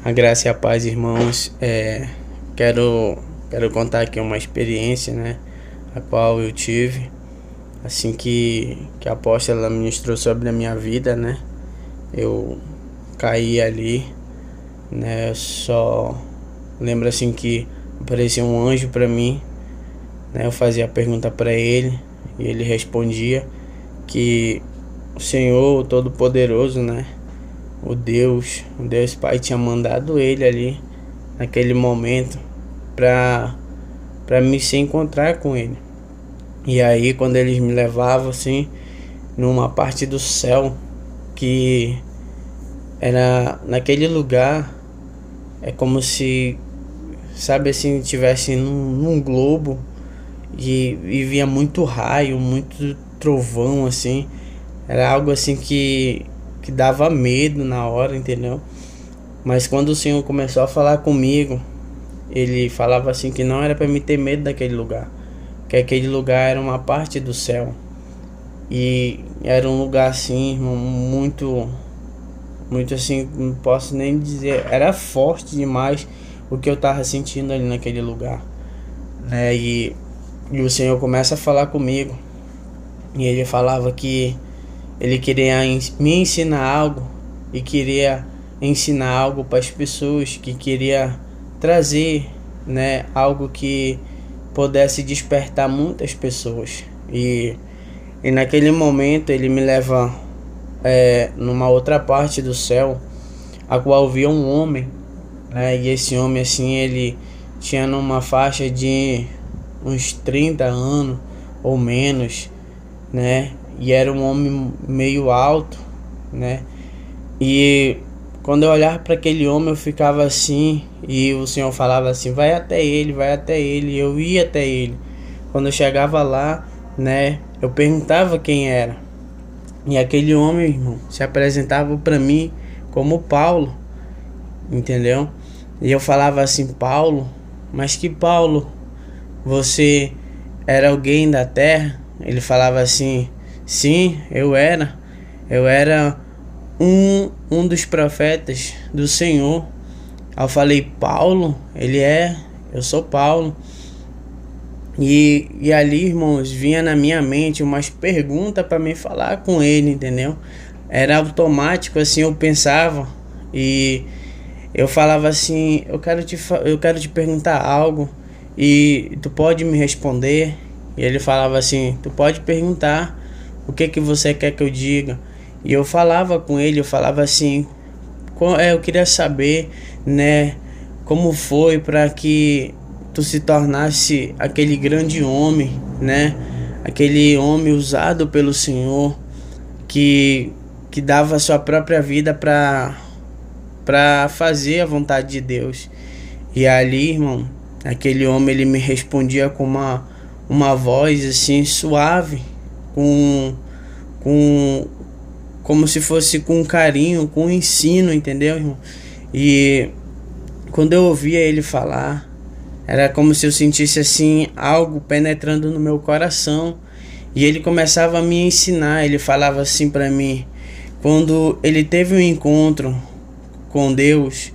A graça e a paz, irmãos. Quero, quero contar aqui uma experiência, né? A qual eu tive, assim que a apóstola ministrou sobre a minha vida, né? Eu caí ali, né? Só lembro assim que apareceu um anjo para mim, né? Eu fazia a pergunta para ele e ele respondia que o Senhor, o Todo-Poderoso, né? O Deus Pai tinha mandado ele ali naquele momento para me se encontrar com ele. E aí quando eles me levavam assim numa parte do céu que era naquele lugar, é como se, sabe assim, tivesse num globo e via muito raio, muito trovão assim. Era algo assim que dava medo na hora, entendeu? Mas quando o Senhor começou a falar comigo, ele falava assim que não era para me ter medo daquele lugar, que aquele lugar era uma parte do céu. E era um lugar assim, irmão, muito assim, não posso nem dizer, era forte demais o que eu tava sentindo ali naquele lugar, né? E o Senhor começa a falar comigo, e ele falava que ele queria me ensinar algo e queria ensinar algo para as pessoas, que queria trazer, né, algo que pudesse despertar muitas pessoas. E naquele momento ele me leva numa outra parte do céu, a qual via um homem, né, e esse homem assim ele tinha numa faixa de uns 30 anos ou menos, né? E era um homem meio alto, né? E quando eu olhava para aquele homem eu ficava assim, e o Senhor falava assim: vai até ele, vai até ele. E eu ia até ele. Quando eu chegava lá, né, eu perguntava quem era. E aquele homem, irmão, se apresentava para mim como Paulo, entendeu? E eu falava assim: Paulo? Mas que Paulo? Você era alguém da terra? Ele falava assim: sim, eu era. Eu era um dos profetas do Senhor. Aí eu falei: Paulo? Eu sou Paulo. E ali, irmãos, vinha na minha mente umas perguntas para me falar com ele, entendeu? Era automático, assim, eu pensava e eu falava assim: eu quero te perguntar algo e tu pode me responder? E ele falava assim: tu pode perguntar, o que que você quer que eu diga? E eu falava com ele, eu falava assim: eu queria saber, né, como foi para que tu se tornasse aquele grande homem, né? Aquele homem usado pelo Senhor que dava a sua própria vida para fazer a vontade de Deus. E ali, irmão, aquele homem ele me respondia com uma voz assim suave, com como se fosse com carinho, com ensino, entendeu, irmão? E quando eu ouvia ele falar, era como se eu sentisse assim algo penetrando no meu coração. E ele começava a me ensinar. Ele falava assim para mim, quando ele teve um encontro com Deus,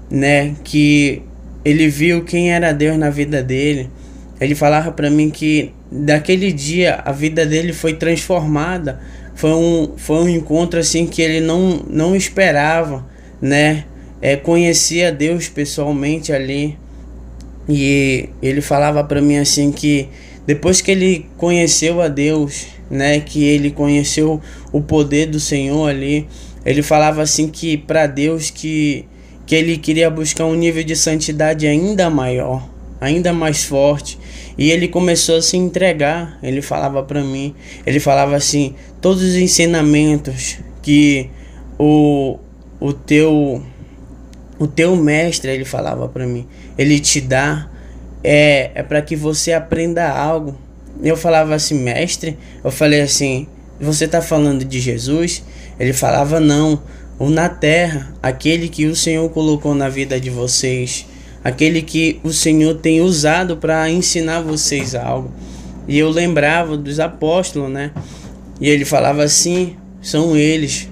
né, que ele viu quem era Deus na vida dele. Ele falava para mim que daquele dia a vida dele foi transformada. Foi um encontro assim que ele não esperava, né? Conhecia Deus pessoalmente ali. E ele falava para mim assim que depois que ele conheceu a Deus, né, que ele conheceu o poder do Senhor ali, ele falava assim que para Deus que ele queria buscar um nível de santidade ainda maior, ainda mais forte. E ele começou a se entregar. Ele falava para mim, ele falava assim: todos os ensinamentos que o teu mestre, ele falava para mim, ele te dá, é para que você aprenda algo. Eu falava assim: mestre? Eu falei assim: você tá falando de Jesus? Ele falava: não, o na terra, aquele que o Senhor colocou na vida de vocês, aquele que o Senhor tem usado para ensinar vocês algo. E eu lembrava dos apóstolos, né? E ele falava assim: são eles.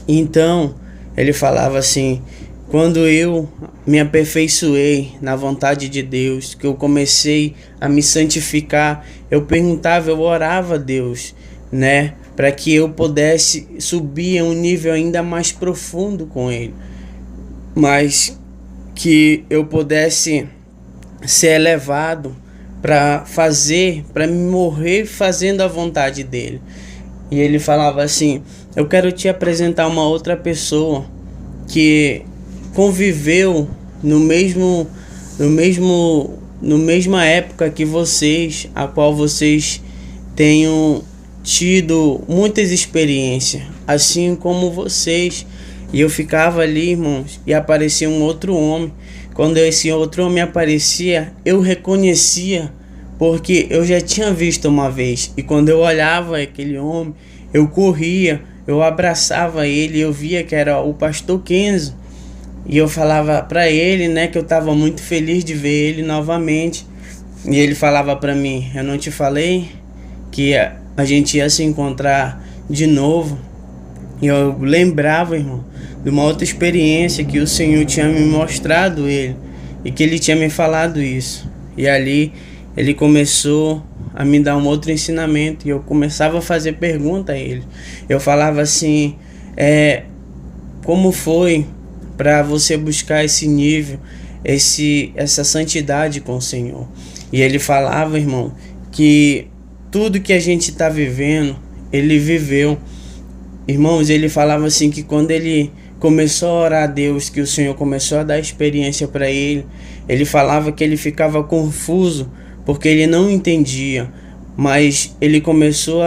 Então ele falava assim: quando eu me aperfeiçoei na vontade de Deus, que eu comecei a me santificar, eu perguntava, eu orava a Deus, né, para que eu pudesse subir a um nível ainda mais profundo com Ele, mas que eu pudesse ser elevado para me morrer fazendo a vontade dele. E ele falava assim: eu quero te apresentar uma outra pessoa que conviveu no mesma época que vocês, a qual vocês tenham tido muitas experiências, assim como vocês. E eu ficava ali, irmãos, e aparecia um outro homem. Quando esse outro homem aparecia, eu reconhecia, porque eu já tinha visto uma vez. E quando eu olhava aquele homem, eu corria, eu abraçava ele, eu via que era o pastor Kenzo. E eu falava para ele, né, que eu estava muito feliz de ver ele novamente. E ele falava para mim: eu não te falei que a gente ia se encontrar de novo? E eu lembrava, irmão, de uma outra experiência que o Senhor tinha me mostrado ele, e que ele tinha me falado isso. E ali ele começou a me dar um outro ensinamento, e eu começava a fazer pergunta a ele. Eu falava assim: como foi para você buscar esse nível, essa santidade com o Senhor? E ele falava, irmão, que tudo que a gente está vivendo, ele viveu. Irmãos, ele falava assim que quando ele começou a orar a Deus, que o Senhor começou a dar experiência para ele, ele falava que ele ficava confuso porque ele não entendia, mas ele começou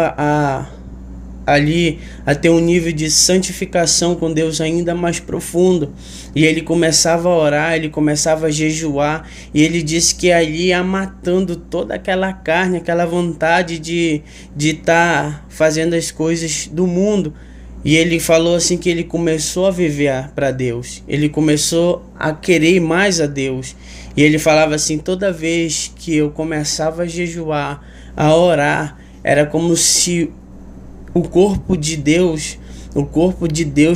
ali a ter um nível de santificação com Deus ainda mais profundo, e ele começava a orar, ele começava a jejuar, e ele disse que ali ia matando toda aquela carne, aquela vontade de estar fazendo as coisas do mundo. E ele falou assim que ele começou a viver para Deus, ele começou a querer mais a Deus. E ele falava assim: toda vez que eu começava a jejuar, a orar, era como se o corpo de Deus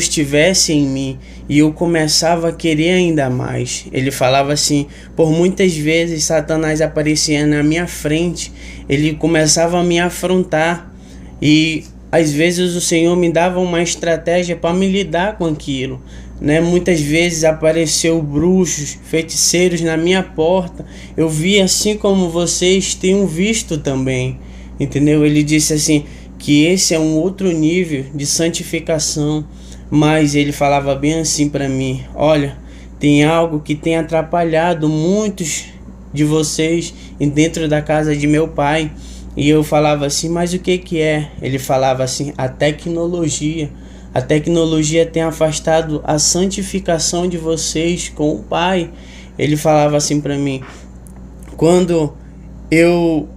estivesse em mim, e eu começava a querer ainda mais. Ele falava assim: por muitas vezes Satanás aparecia na minha frente, ele começava a me afrontar, e às vezes o Senhor me dava uma estratégia para me lidar com aquilo, né? Muitas vezes apareceu bruxos, feiticeiros na minha porta. Eu vi, assim como vocês tenham visto também, entendeu? Ele disse assim que esse é um outro nível de santificação, mas ele falava bem assim para mim: olha, tem algo que tem atrapalhado muitos de vocês dentro da casa de meu pai. E eu falava assim: mas o que é? Ele falava assim: a tecnologia. A tecnologia tem afastado a santificação de vocês com o Pai. Ele falava assim para mim: quando eu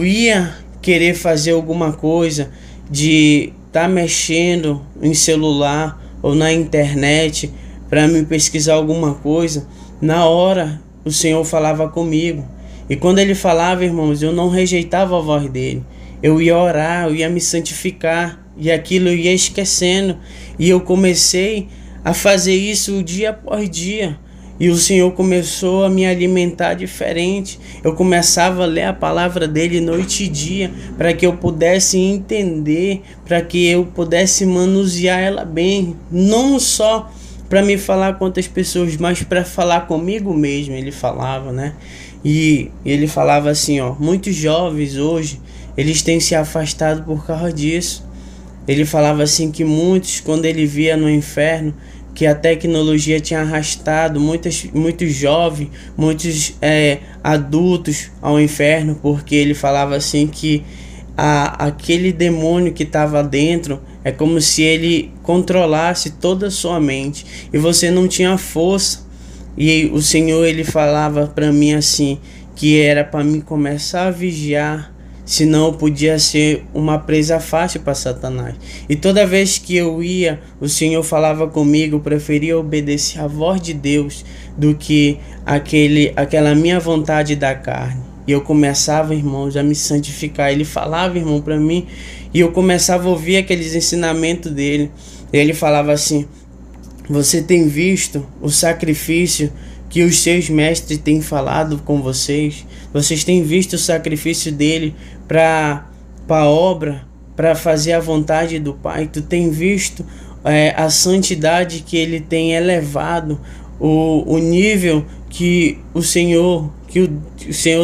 ia querer fazer alguma coisa, de estar mexendo em celular ou na internet para me pesquisar alguma coisa, na hora o Senhor falava comigo. E quando ele falava, irmãos, eu não rejeitava a voz dele. Eu ia orar, eu ia me santificar, e aquilo eu ia esquecendo. E eu comecei a fazer isso dia após dia. E o Senhor começou a me alimentar diferente. Eu começava a ler a palavra dele noite e dia, para que eu pudesse entender, para que eu pudesse manusear ela bem. Não só para me falar com outras pessoas, mas para falar comigo mesmo, ele falava, né? E ele falava assim, ó: muitos jovens hoje, eles têm se afastado por causa disso. Ele falava assim que muitos, quando ele via no inferno, que a tecnologia tinha arrastado muitos jovens, muitos adultos ao inferno, porque ele falava assim que aquele demônio que estava dentro é como se ele controlasse toda a sua mente, e você não tinha força. E o Senhor, ele falava para mim assim, que era para mim começar a vigiar, senão eu podia ser uma presa fácil para Satanás. E toda vez que eu ia, o Senhor falava comigo, eu preferia obedecer a voz de Deus do que aquela minha vontade da carne. E eu começava, irmãos, a me santificar. Ele falava, irmão, para mim, e eu começava a ouvir aqueles ensinamentos dele. Ele falava assim: Você tem visto o sacrifício que os seus mestres têm falado com vocês? Vocês têm visto o sacrifício dele para a obra, para fazer a vontade do Pai? Tu tem visto a santidade que ele tem elevado, o nível que o Senhor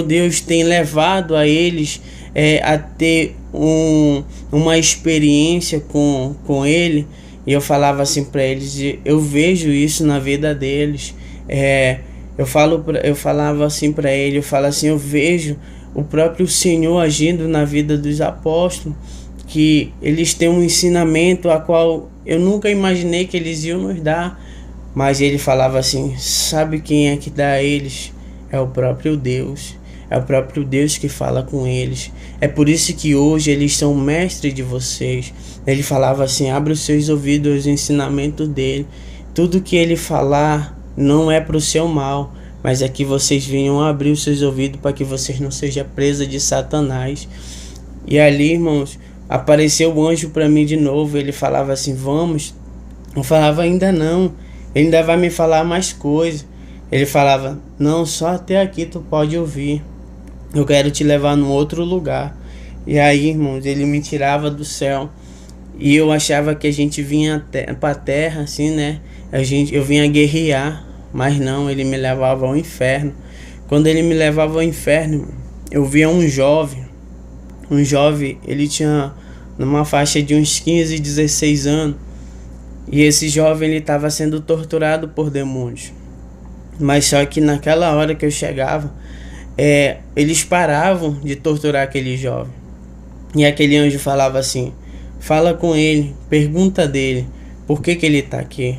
Deus tem levado a eles a ter uma experiência com ele? E eu falava assim para eles, eu vejo isso na vida deles. Eu falava assim para ele, eu falo assim, eu vejo o próprio Senhor agindo na vida dos apóstolos, que eles têm um ensinamento a qual eu nunca imaginei que eles iam nos dar. Mas ele falava assim, sabe quem é que dá a eles? É o próprio Deus. É o próprio Deus que fala com eles. É por isso que hoje eles são mestres de vocês. Ele falava assim, abre os seus ouvidos aos ensinamentos dele. Tudo que ele falar não é para o seu mal, mas é que vocês venham abrir os seus ouvidos para que vocês não sejam presos de Satanás. E ali, irmãos, apareceu o anjo para mim de novo. Ele falava assim, vamos. Eu falava, ainda não. Ele ainda vai me falar mais coisas. Ele falava, não, só até aqui tu pode ouvir. Eu quero te levar num outro lugar. E aí, irmãos, ele me tirava do céu. E eu achava que a gente vinha pra terra, assim, né? Eu vinha guerrear. Mas não, ele me levava ao inferno. Quando ele me levava ao inferno, eu via um jovem. Ele tinha numa faixa de uns 15, 16 anos. E esse jovem, ele estava sendo torturado por demônios. Mas só que naquela hora que eu chegava, eles paravam de torturar aquele jovem. E aquele anjo falava assim, fala com ele, pergunta dele, por que ele está aqui?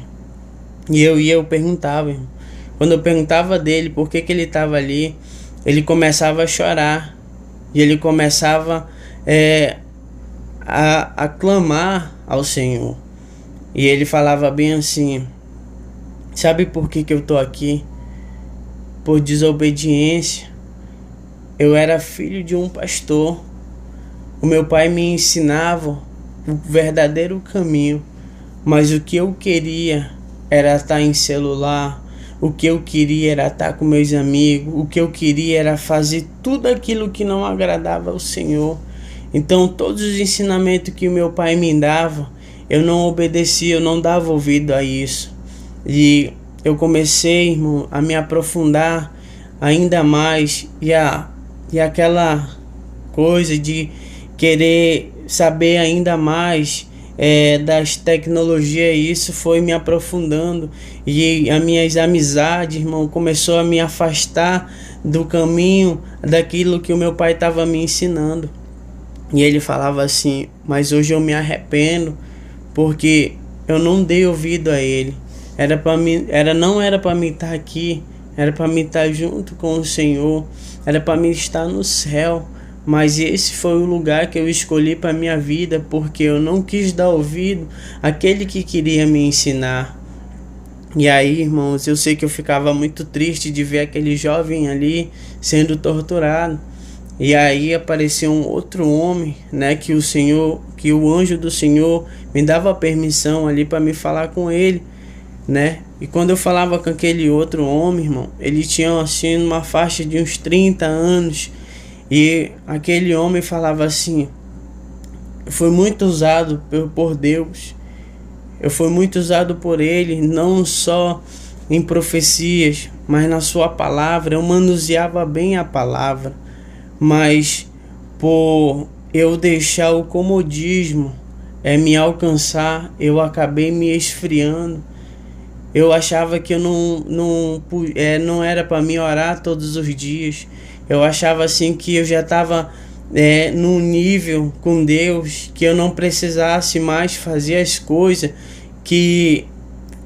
E eu perguntava, irmão. Quando eu perguntava dele por que ele estava ali, ele começava a chorar. E ele começava a clamar ao Senhor. E ele falava bem assim, sabe por que eu estou aqui? Por desobediência. Eu era filho de um pastor. O meu pai me ensinava o verdadeiro caminho. Mas o que eu queria era estar em celular. O que eu queria era estar com meus amigos. O que eu queria era fazer tudo aquilo que não agradava ao Senhor. Então todos os ensinamentos que o meu pai me dava, eu não obedecia, eu não dava ouvido a isso. E eu comecei, irmão, a me aprofundar ainda mais. E aquela coisa de querer saber ainda mais das tecnologias, isso foi me aprofundando. E as minhas amizades, irmão, começou a me afastar do caminho daquilo que o meu pai estava me ensinando. E ele falava assim, mas hoje eu me arrependo, porque eu não dei ouvido a ele. Não era para mim estar aqui, era para mim estar junto com o Senhor, era para mim estar no céu. Mas esse foi o lugar que eu escolhi para minha vida, porque eu não quis dar ouvido àquele que queria me ensinar. E aí, irmãos, eu sei que eu ficava muito triste de ver aquele jovem ali sendo torturado. E aí apareceu um outro homem, né, que o anjo do Senhor me dava permissão ali para me falar com ele, né? E quando eu falava com aquele outro homem, irmão, ele tinha assim uma faixa de uns 30 anos. E aquele homem falava assim, foi muito usado por Deus. Eu fui muito usado por ele, não só em profecias, mas na sua palavra. Eu manuseava bem a palavra. Mas por eu deixar o comodismo me alcançar, eu acabei me esfriando. Eu achava que eu não era para mim orar todos os dias. Eu achava assim que eu já estava num nível com Deus, que eu não precisasse mais fazer as coisas que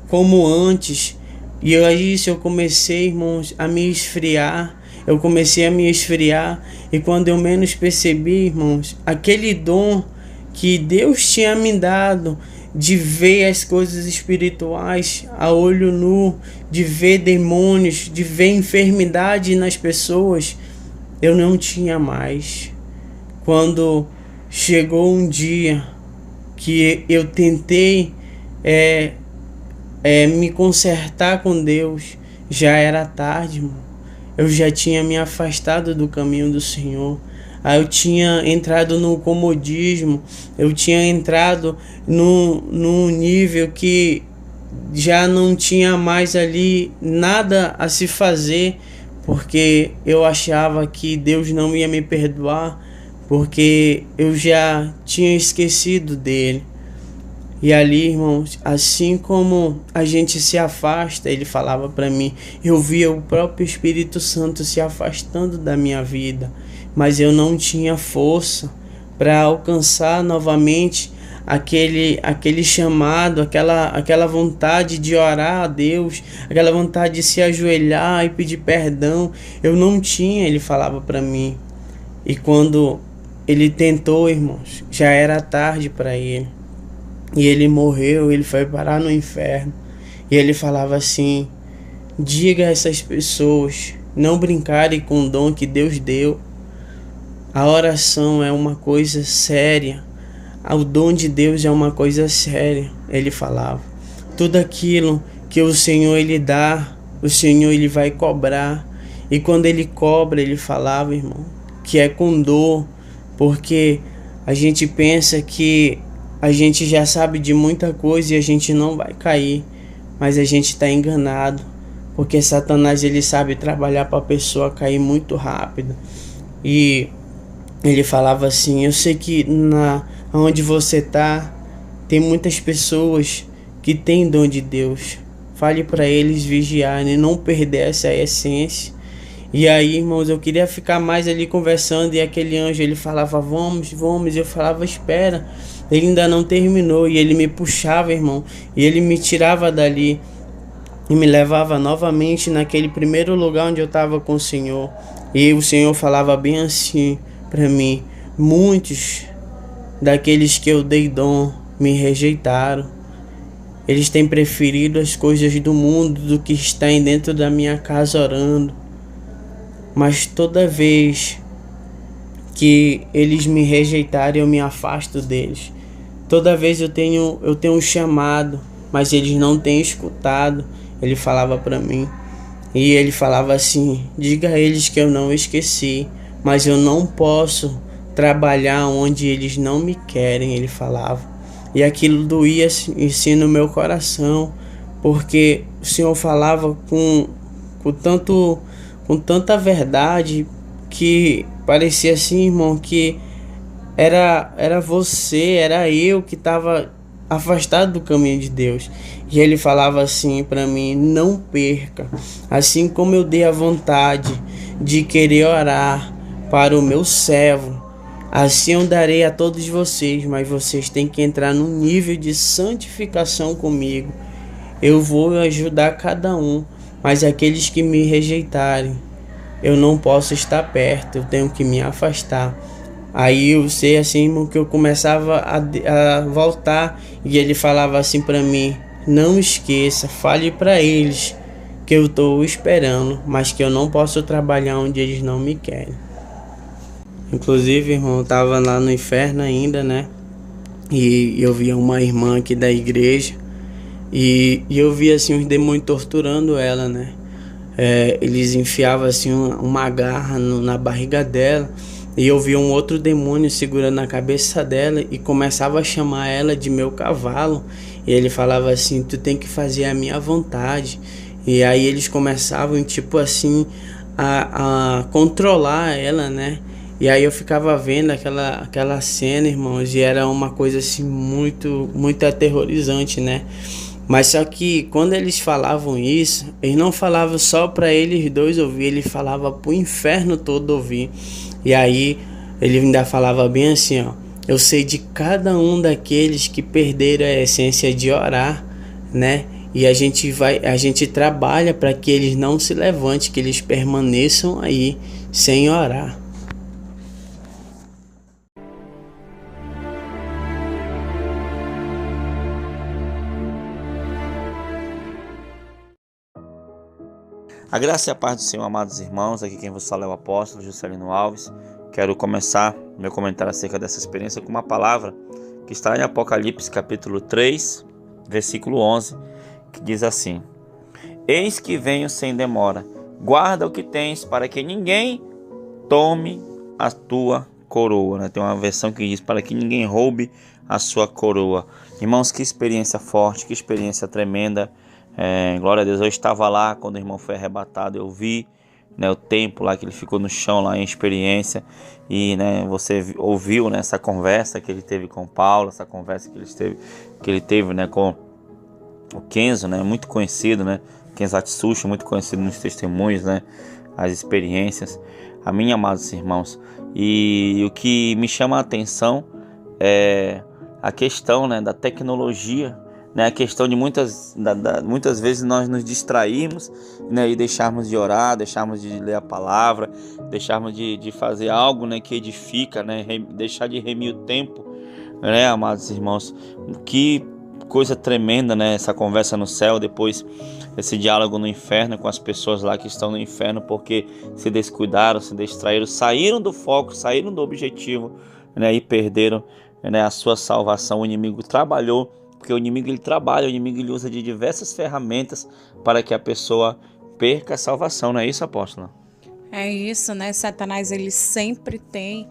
como antes. E aí eu comecei, irmãos, a me esfriar. Eu comecei a me esfriar. E quando eu menos percebi, irmãos, aquele dom que Deus tinha me dado de ver as coisas espirituais a olho nu, de ver demônios, de ver enfermidade nas pessoas, eu não tinha mais. Quando chegou um dia que eu tentei me consertar com Deus, já era tarde, irmão. Eu já tinha me afastado do caminho do Senhor. Aí eu tinha entrado no comodismo, eu tinha entrado num nível que já não tinha mais ali nada a se fazer, porque eu achava que Deus não ia me perdoar, porque eu já tinha esquecido dele. E ali, irmãos, assim como a gente se afasta, ele falava para mim, eu via o próprio Espírito Santo se afastando da minha vida, mas eu não tinha força para alcançar novamente aquele chamado, aquela vontade de orar a Deus, aquela vontade de se ajoelhar e pedir perdão. Eu não tinha, ele falava para mim. E quando ele tentou, irmãos, já era tarde para ele. E ele morreu, ele foi parar no inferno. E ele falava assim: diga a essas pessoas não brincarem com o dom que Deus deu. A oração é uma coisa séria. O dom de Deus é uma coisa séria. Ele falava: tudo aquilo que o Senhor ele dá, o Senhor ele vai cobrar. E quando ele cobra, ele falava, irmão, que é com dor. Porque a gente pensa que a gente já sabe de muita coisa e a gente não vai cair, mas a gente está enganado, porque Satanás ele sabe trabalhar para a pessoa cair muito rápido. E ele falava assim: eu sei que onde você está tem muitas pessoas que têm dom de Deus, fale para eles vigiarem, não perder essa essência. E aí, irmãos, eu queria ficar mais ali conversando, e aquele anjo ele falava: vamos, e eu falava: espera, ele ainda não terminou. E ele me puxava, irmão, e ele me tirava dali e me levava novamente naquele primeiro lugar onde eu estava com o Senhor. E o Senhor falava bem assim para mim: muitos daqueles que eu dei dom me rejeitaram. Eles têm preferido as coisas do mundo do que estar dentro da minha casa orando. Mas toda vez que eles me rejeitarem, eu me afasto deles. Toda vez eu tenho um chamado, mas eles não têm escutado. Ele falava para mim. E ele falava assim: diga a eles que eu não esqueci, mas eu não posso trabalhar onde eles não me querem, ele falava. E aquilo doía assim no meu coração, porque o Senhor falava com tanta verdade, que parecia assim, irmão, que era você, era eu que estava afastado do caminho de Deus. E ele falava assim para mim: não perca, assim como eu dei a vontade de querer orar para o meu servo, assim eu darei a todos vocês, mas vocês têm que entrar num nível de santificação comigo. Eu vou ajudar cada um, mas aqueles que me rejeitarem, eu não posso estar perto, eu tenho que me afastar. Aí eu sei assim, irmão, que eu começava a voltar, e ele falava assim para mim: não esqueça, fale para eles que eu estou esperando, mas que eu não posso trabalhar onde eles não me querem. Inclusive, irmão, eu tava lá no inferno ainda, né? E eu via uma irmã aqui da igreja, e eu via assim os demônios torturando ela, né? Eles enfiavam assim uma garra na barriga dela, e eu via um outro demônio segurando a cabeça dela e começava a chamar ela de meu cavalo. E ele falava assim: tu tem que fazer a minha vontade. E aí eles começavam tipo assim a controlar ela, né? E aí eu ficava vendo aquela cena, irmãos, e era uma coisa assim muito, muito aterrorizante, né? Mas só que quando eles falavam isso, eles não falavam só para eles dois ouvir, ele falava pro inferno todo ouvir. E aí ele ainda falava bem assim, ó: eu sei de cada um daqueles que perderam a essência de orar, né? E a gente trabalha para que eles não se levantem, que eles permaneçam aí sem orar. A graça e a paz do Senhor, amados irmãos. Aqui quem vos fala é o apóstolo Juscelino Alves. Quero começar meu comentário acerca dessa experiência com uma palavra que está em Apocalipse capítulo 3, versículo 11, que diz assim: eis que venho sem demora, guarda o que tens, para que ninguém tome a tua coroa, né? Tem uma versão que diz: para que ninguém roube a sua coroa. Irmãos, que experiência forte, que experiência tremenda. Glória a Deus. Eu estava lá quando o irmão foi arrebatado, eu vi, né, o tempo lá que ele ficou no chão lá em experiência, e, né, você ouviu, né, essa conversa que ele teve com Paulo, essa conversa que ele teve, né, com o Kenzo, né, muito conhecido, né, Kenzo Atsushi, muito conhecido nos testemunhos, né, as experiências. A mim, amados irmãos, e o que me chama a atenção é a questão, né, da tecnologia, né, a questão de muitas vezes nós nos distrairmos, né, e deixarmos de orar, deixarmos de ler a palavra, deixarmos de fazer algo, né, que edifica, né, deixar de remir o tempo, né, amados irmãos. Que coisa tremenda, né, essa conversa no céu, depois esse diálogo no inferno com as pessoas lá que estão no inferno porque se descuidaram, se distraíram, saíram do foco, saíram do objetivo, né, e perderam, né, a sua salvação. O inimigo trabalhou, porque o inimigo ele trabalha, o inimigo ele usa de diversas ferramentas para que a pessoa perca a salvação, não é isso, apóstolo? É isso, né? Satanás ele sempre tem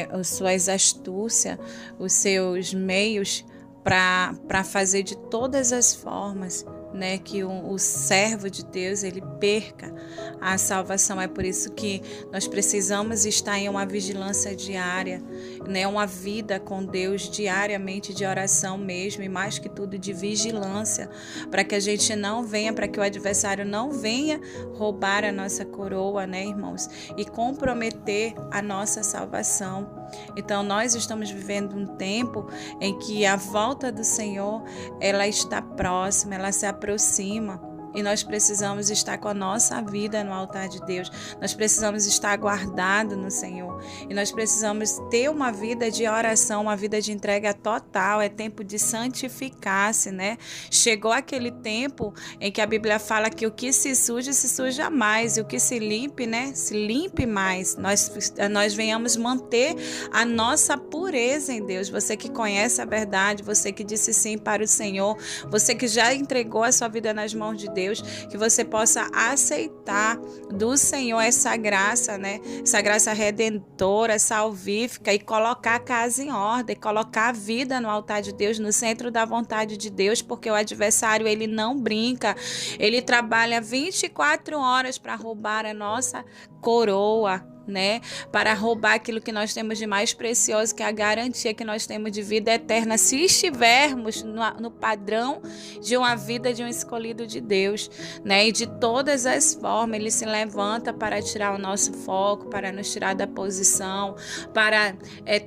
as suas astúcias, os seus meios para fazer de todas as formas, né, que o servo de Deus ele perca a salvação. É por isso que nós precisamos estar em uma vigilância diária, né, uma vida com Deus diariamente, de oração mesmo, e mais que tudo de vigilância, para que a gente não venha, para que o adversário não venha roubar a nossa coroa, né, irmãos, e comprometer a nossa salvação. Então nós estamos vivendo um tempo em que a volta do Senhor ela está próxima, ela se aproxima. E nós precisamos estar com a nossa vida no altar de Deus. Nós precisamos estar guardados no Senhor. E nós precisamos ter uma vida de oração, uma vida de entrega total. É tempo de santificar-se, né? Chegou aquele tempo em que a Bíblia fala que o que se suja mais. E o que se limpe, né? Se limpe mais. Nós venhamos manter a nossa pureza em Deus. Você que conhece a verdade, você que disse sim para o Senhor, você que já entregou a sua vida nas mãos de Deus, que você possa aceitar do Senhor essa graça, né? Essa graça redentora, salvífica, e colocar a casa em ordem, colocar a vida no altar de Deus, no centro da vontade de Deus, porque o adversário ele não brinca, ele trabalha 24 horas para roubar a nossa coroa, né, para roubar aquilo que nós temos de mais precioso, que é a garantia que nós temos de vida eterna, se estivermos no padrão de uma vida de um escolhido de Deus, né, e de todas as formas ele se levanta para tirar o nosso foco, para nos tirar da posição, para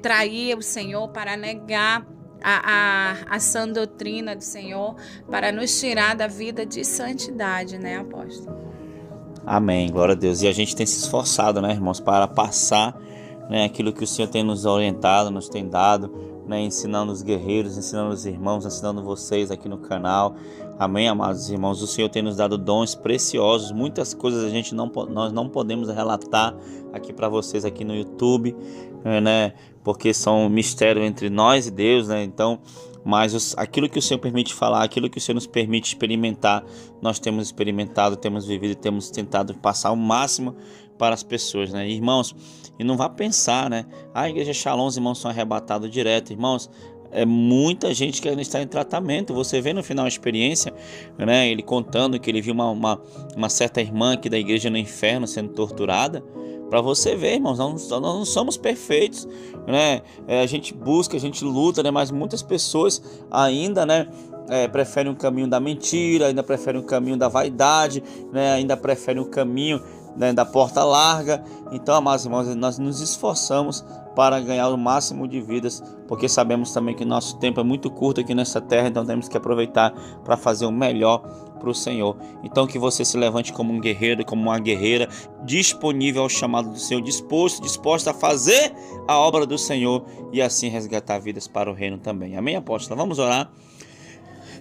trair o Senhor, para negar a sã doutrina do Senhor, para nos tirar da vida de santidade, né, apóstolo? Amém, glória a Deus. E a gente tem se esforçado, né, irmãos, para passar, né, aquilo que o Senhor tem nos orientado, nos tem dado, né, ensinando os guerreiros, ensinando os irmãos, ensinando vocês aqui no canal. Amém, amados irmãos. O Senhor tem nos dado dons preciosos, muitas coisas nós não podemos relatar aqui para vocês aqui no YouTube, né, porque são um mistério entre nós e Deus, né. Então, mas aquilo que o Senhor permite falar, aquilo que o Senhor nos permite experimentar, nós temos experimentado, temos vivido e temos tentado passar o máximo para as pessoas, né? Irmãos, e não vá pensar, né? A igreja Shalom, os irmãos são arrebatados direto. Irmãos, é muita gente que ainda está em tratamento. Você vê no final a experiência, né? Ele contando que ele viu uma certa irmã aqui da igreja no inferno sendo torturada. Para você ver, irmãos, nós não somos perfeitos, né? A gente busca, a gente luta, né? Mas muitas pessoas ainda, né, preferem o caminho da mentira, ainda preferem o caminho da vaidade, né? Ainda preferem o caminho, né, da porta larga. Então, amados irmãos, nós nos esforçamos para ganhar o máximo de vidas, porque sabemos também que nosso tempo é muito curto aqui nessa terra, então temos que aproveitar para fazer o melhor para o Senhor. Então que você se levante como um guerreiro, como uma guerreira, disponível ao chamado do Senhor, disposto a fazer a obra do Senhor e assim resgatar vidas para o reino também. Amém, apóstolo? Vamos orar.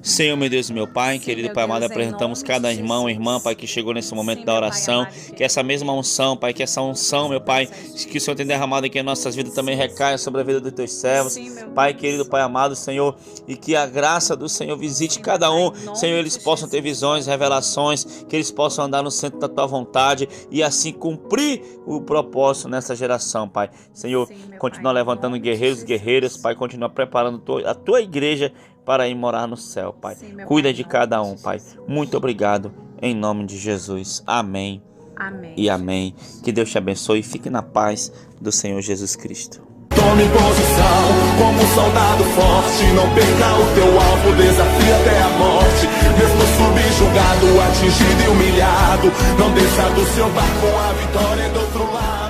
Senhor, meu Deus e meu Pai, querido Pai amado, apresentamos cada irmão e irmã, Pai, que chegou nesse momento da oração, que essa mesma unção, Pai, que essa unção, meu Pai, que o Senhor tem derramado aqui em nossas vidas também recaia sobre a vida dos teus servos, Pai, querido Pai amado, Senhor, e que a graça do Senhor visite cada um, Senhor, eles possam ter visões, revelações, que eles possam andar no centro da tua vontade e assim cumprir o propósito nessa geração, Pai. Senhor, continua levantando guerreiros e guerreiras, Pai, continua preparando a tua igreja para ir morar no céu, Pai. Cuida de cada um, Pai. Muito obrigado, em nome de Jesus. Amém. Amém. E amém. Que Deus te abençoe e fique na paz do Senhor Jesus Cristo. Tome posição como um soldado forte. Não perca o teu alvo, desafia até a morte. Mesmo subjugado, atingido e humilhado, não desça do seu barco, a vitória é do outro lado.